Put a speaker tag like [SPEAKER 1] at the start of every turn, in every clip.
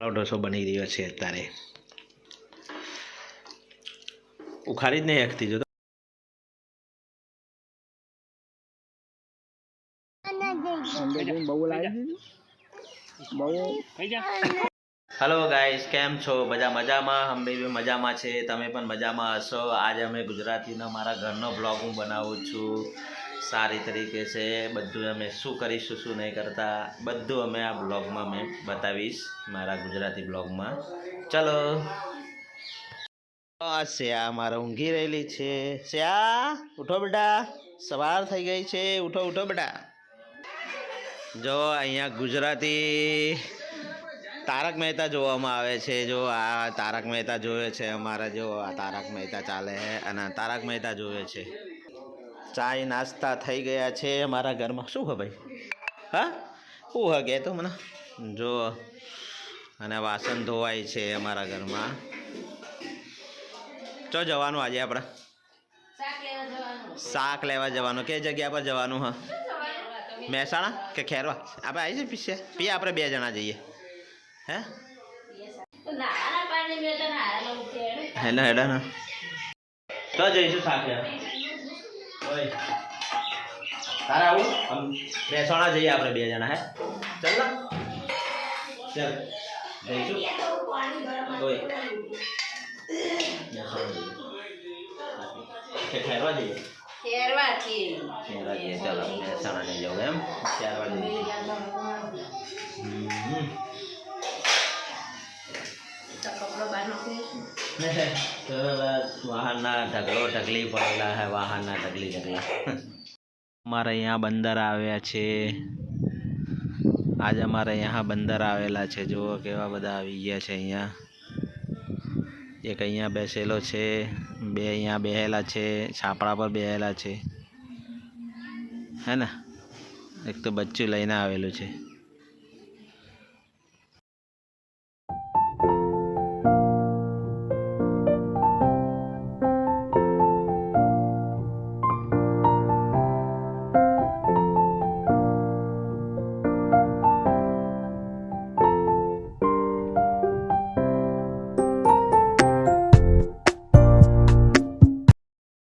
[SPEAKER 1] ઢોસો બની રહ્યો છે અત્યારે ઉખાડી જ નહીં શકતી જો हेलो गाइस केम छो बजा मजामा हम भी मजामा छे तमे पण मजामा हशो। आज अमे गुजरातीनो मारा घरनो ब्लॉग हूँ बनावुं छुं सारी तरीके से बधुं अमे शुं करीशुं शुं नहीं करता बधुं अमे आ ब्लॉग में मैं बतावीश मारा गुजराती ब्लॉग में। चलो श्या मारा ऊँघी रहेली छे। श्या उठो बेटा सवार थई गई छे उठो उठो बेटा। जो अहींया गुजराती तारक मेहता जोवामां आवे छे। जो आ तारक मेहता जोवे छे अमारा जो आ तारक मेहता चाले है अने तारक मेहता जोवे छे। चाय नास्ता थई गया छे अमारा घर में। शुं भाई हाँ शुं हगे तो मने जो अने वासन धोवाय छे अमारा घर में। चो जवानुं आजे आपणे शाक लेवा जवानुं। के जग्या पर जवानुं हाँ મહેસાણા કે ખેરવા આપણે આવી જઈએ પીછે પીએ આપણે બે જણા જઈએ હે હેલો હેડો ને તો જઈશું સાથે ઓય તારે આવું મહેસાણા જઈએ આપણે બે જણા હે ચાલ ને ચાલ જઈશું ઓય કે ખેરવા જઈએ चलो महेसाणा नहीं जाओ एम वाहन ढगलो ढगली पड़ेला है वाहन ढगली ढगला अमारे यहाँ बंदर आव्या छे। आज अमारे यहाँ बंदर आवेला छे। जो केवा बधा आवी गया छे। अहींया एक अहींया बेसेलो छे बे अहींया बेहेला छे छापड़ा पर बेहेला छे है ना। एक तो बच्चू लईने आवेलुं छे।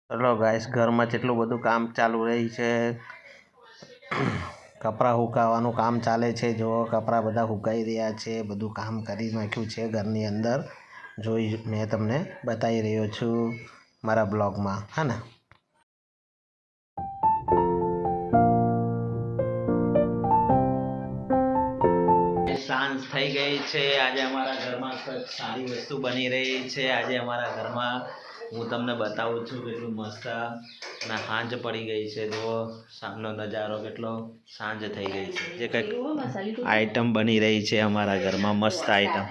[SPEAKER 1] चलो गाइस घर में जेटલું બધું काम चालू रही है। कपड़ा हुकावानुं काम चाले छे। जो कपड़ा बधा हुकाई रह्या छे बधुं काम करी नाख्युं छे घरनी अंदर। जोई मैं तमने बताई रह्यो छुं मारा ब्लॉग में है ने। सांज थई गई छे। आज अमारा घर में सारी वस्तु बनी रही है। आज अमारा घर में हूँ तमने बताऊँ छूँ केटलुं मस्त ने सांज पड़ी गई है। जो सामनो नजारो केटलो सांज थई गई है। जे कंईक आइटम बनी रही है अमारा घर में मस्त आइटम।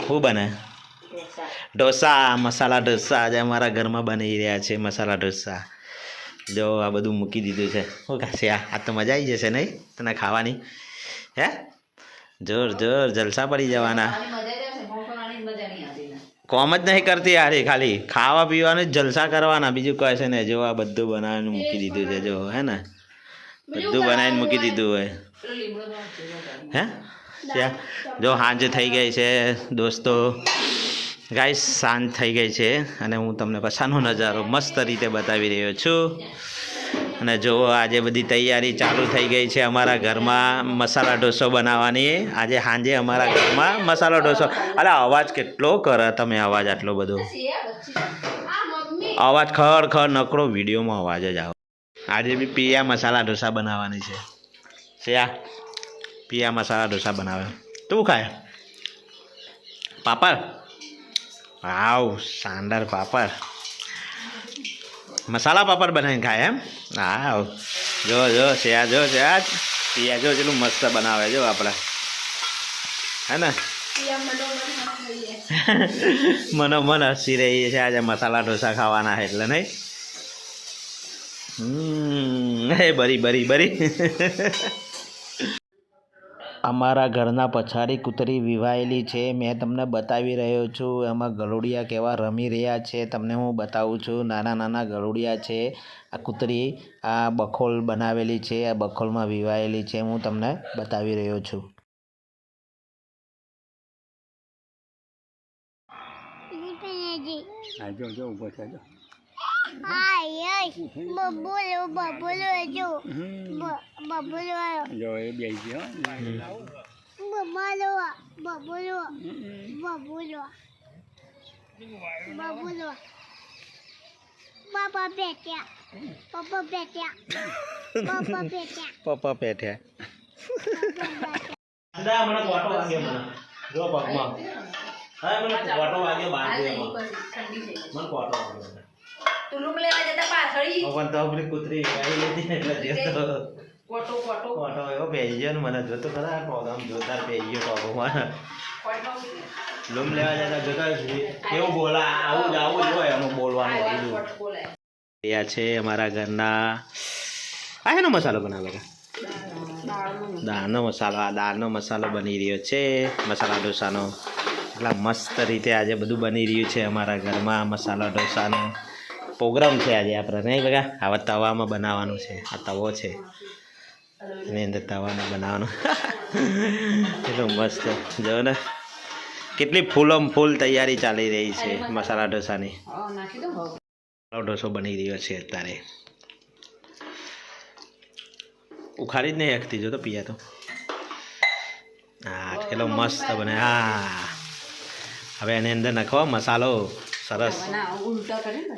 [SPEAKER 1] शू बने ढोसा मसाला ढोसा आज अमारा घर में बनी रह्या छे। मसाला ढोसा जो आ बधुं मूकी दीधुं छे। शू खाशे आ तो मजा आई जशे नहीं तने खावानी हे जोर जोर जलसा पड़ी जवाना। कोम ज नहीं करती यार खाली खावा पीवानुं जलसा करवाना बीजू कहे छे ने। जो आ बधुं बनावीने मूकी दीधुं छे जो है ने बधुं बनावीने मूकी दीधुं होय हे क्या जो सांज थई गई है दोस्तों। गाइस सांज थई गई है अने हूँ तमने पछानो नजारो मस्त रीते बतावी रह्यो छुं। अने जो आज बधी तैयारी चालू थई गई है अमारा घर में मसाला ढोसो बनाववानी। आज सांजे अमारा घर में मसाला ढोसो। अरे अवाज केटलो करे तमे अवाज आटलो बधो अवाज खड़ खड़ नकरो विडियो में अवाज ज आवे। आज भी पिया मसाला ढोसा बनाववानी छे। श्या पिया मसाला ढोसा बनावे तू खाए पापड़ आओ शानदार पापड़ मसाला पापड़ बनाने खाए एम आओ जो जो श्या जो श्या पिया जो चलू मस्त बनावे जो आपड़ा है ना। मनो मन हसी रही है आज मसाला ढोसा खावाना है એટલે नहीं बरी बरी बरी अमारा घरना पछाड़ी कूतरी विवायेली छे। मैं तमने बतावी रह्यो छुं एमां गलोडिया केवा रमी रह्या छे तमने हूँ बतावुं छुं। नाना नाना गलोडिया छे। आ कूतरी आ बखोल बनावेली छे। आ बखोल में विवायेली छे हूँ तमने बतावी रह्यो छुं।
[SPEAKER 2] આ જો જો ઊભો છે જો જો એ બેસી ગયો
[SPEAKER 1] પપ્પા પેઠ્યા સીધા મને કોટો વાગ્યો મને જો પગમાં હા મને કોટો વાગ્યો બાજુમાં મને કોટો વાગ્યો
[SPEAKER 3] તુલુમ લેવા જતા પાછળી
[SPEAKER 1] પણ તો આપણી કૂતરી ગાઈ લીધી ને એટલે જોતો
[SPEAKER 3] કોટો કોટો
[SPEAKER 1] કોટો એવો પહેરી ગયો ને મને જોતો ખરા પ્રોગ્રામ જોતા પહેરી ગયો ટોપોમાં લૂમ લેવા જતા જોતા કેવું બોલા આવું જ હોય અમુક બોલવાનું કીધું રહ્યા છે અમારા ઘરના આ એનો મસાલો બનાવે દાળનો મસાલો આ દાળનો મસાલો બની રહ્યો છે મસાલા ઢોસાનો એટલા મસ્ત રીતે આજે બધું બની રહ્યું છે અમારા ઘરમાં મસાલા ઢોસાનો પ્રોગ્રામ છે આજે આપણે નહીં બગા આવા તવામાં બનાવવાનું છે આ તવો છે એની અંદર તવામાં બનાવવાનું એટલું મસ્ત જો ને કેટલી ફૂલમ ફૂલ તૈયારી ચાલી રહી છે મસાલા ઢોસાની મસાલો ઢોસો બની રહ્યો છે અત્યારે ઉખાડી જ નહીં શકતી જો તો પિયા તો હા કેટલો મસ્ત બને હા હવે એની અંદર નાખવા મસાલો સરસ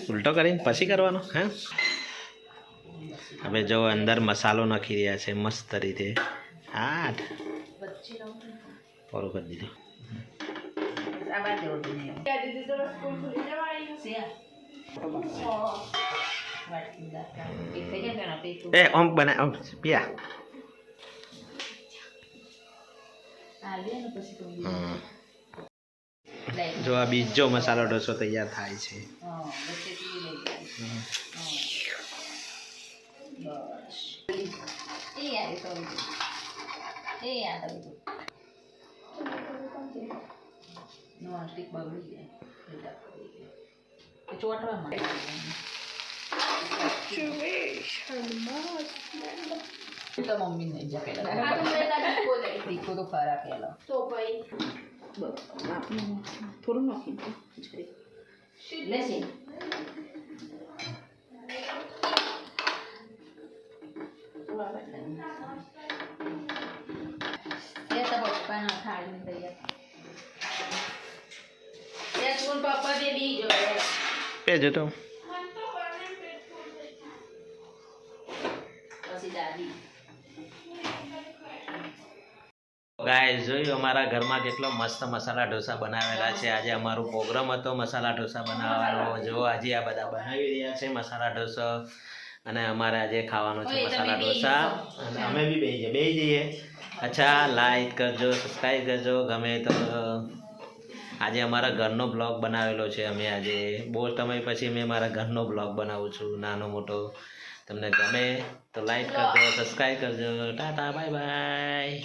[SPEAKER 1] ઉલટો કરીને પછી કરવાનો હે હવે જો અંદર મસાલો નાખી રહ્યા છે મસ્ત રીતે હા પૂરું કરી દીધું એ ઓમ બના ઓમ પિયા જો આ બીજો મસાલો ઢોસો તૈયાર થાય છે
[SPEAKER 3] મમ્મી નહીં દીકો તો ખરા પેલા તો ભાઈ થોડું નાખી લેશે પપ્પાના થાળી તૈયાર પપ્પા બે બી જો
[SPEAKER 1] એ જતો ગાઈસ જોયું અમારા ઘરમાં કેટલો મસ્ત મસાલા ઢોસા બનાવેલા છે આજે અમારો પ્રોગ્રામ હતો મસાલા ઢોસા બનાવવાનો જો આજે આ બધા બનાવી રહ્યા છે મસાલા ઢોસો અને અમારે આજે ખાવાનો છે મસાલા ઢોસા અને અમે બી બેસી જઈએ અચ્છા લાઈક કરજો સબસ્ક્રાઈબ કરજો ગમે તો આજે અમારા ઘરનો બ્લોગ બનાવેલો છે અમે આજે બહુ સમય પછી મેં મારા ઘરનો બ્લોગ બનાવું છું નાનો મોટો તમને ગમે તો લાઈક કરજો સબસ્ક્રાઈબ કરજો ટાટા બાય બાય